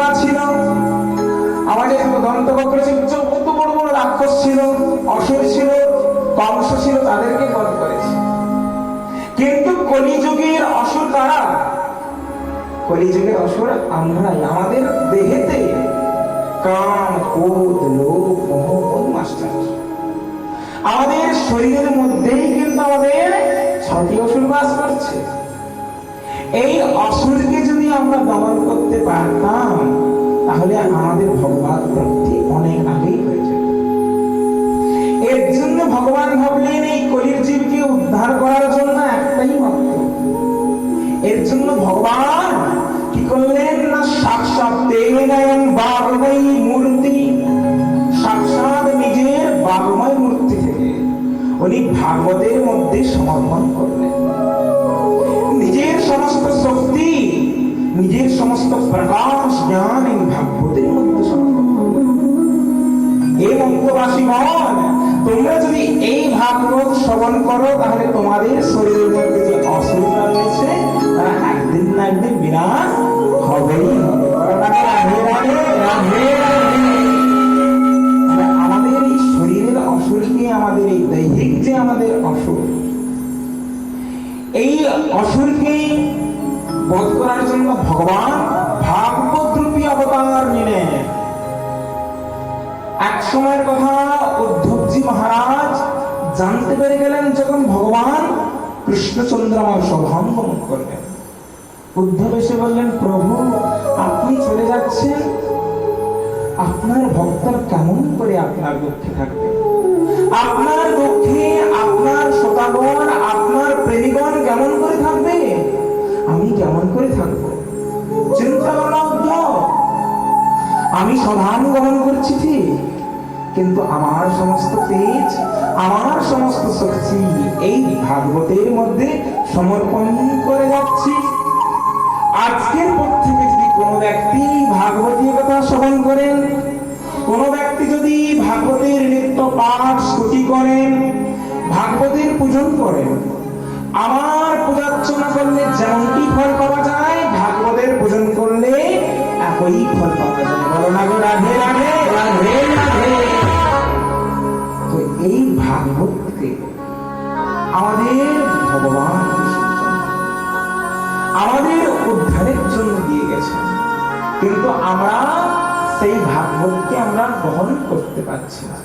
হিড়িম্বা ছিল, আমাদের দন্তবক্র ছিল, কত বড় বড় রাক্ষস ছিল, অসুর ছিল, কংস ছিল, তাদেরকে বধ করেছে। কিন্তু কলিযুগের অসুর কারা? কলিযুগের অসুর আমরাই। আমাদের দেহেতে কাম, ক্রোধ, লোভ, মোহ, মাস্টার। আমাদের শরীরের মধ্যেই কিন্তু আমাদের 6টি অসুর বাস করছে। এই অসুরকে যদি আমরা দমন করতে পারতাম, তাহলে আমাদের ভগবান প্রাপ্তি অনেক আগেই হয়ে যেত। এর জন্য ভগবান ভাবলেন এই কলির জীবকে উদ্ধার করার জন্য একটাই মাত্র। এর জন্য ভগবান কি করলেন না, সাক্ষাৎ দেবনায়ন বাগময়ী মূর্তি, সাক্ষাৎ নিজের বাগময় মূর্তি থেকে উনি ভাগবতের মধ্যে সমর্পণ করলেন। নিজের সমস্ত শক্তি, নিজের সমস্ত প্রকাশ জ্ঞান এই ভাগবতের মধ্যে সমর্পণ করলেন। এই মন্ত্রবাসীগণ, তোমরা যদি এই ভাগবত শ্রবণ করো, তাহলে তোমাদের শরীরের মধ্যে যে অসুবিধা রয়েছে তারা একদিন না একদিন বিনাশ হবেই হবে। আমাদের এই শরীরের অসুরকে, আমাদের এই দৈহিক যে আমাদের অসুর, এই অসুরকে বধ করার জন্য ভগবান ভাগবত রূপী অবতার নিলেন। এক সময়ের কথা উদ্ধবজি মহারাজ জানতে পেরে গেলেন, যখন ভগবান কৃষ্ণচন্দ্র আমার সভাঙ্গমন করলেন। উদ্ধব এসে বললেন, প্রভু আপনি চলে যাচ্ছেন, আপনার ভক্তরা কেমন করে আপনার দুঃখে থাকবে? আপনার দুঃখে আপনার শতাগণ, আপনার প্রেমীগণ কেমন করে থাকবে? আমি কেমন করে থাকবো? চিন্তা করো উদ্ধব, আমি সভান গ্রহণ করছি ঠিক, কিন্তু আমার সমস্ত তেজ, আমার সমস্ত শক্তি এই ভাগবতের মধ্যে সমর্পণ করে যাচ্ছি। আজকের পর থেকে যদি কোনো ব্যক্তি ভাগবতীয় কথা শ্রবণ করেন, কোন ব্যক্তি যদি ভাগবতের নিত্য পাঠ স্তুতি করেন, ভাগবতের পূজন করেন, আমার পূজার্চনা করলে যেমনটি ফল পাওয়া যায়, ভাগবতের পূজন করলে একই ফল পাওয়া যায়। বলো না গো রাধে রাধে রাধে রাধে। তো এই ভাগবতকে আমাদের ভগবান আমাদের উদ্ধারের জন্য দিয়ে গেছেন, কিন্তু আমরা সেই ভাগবতকে আমরা গ্রহণ করতে পারছি না।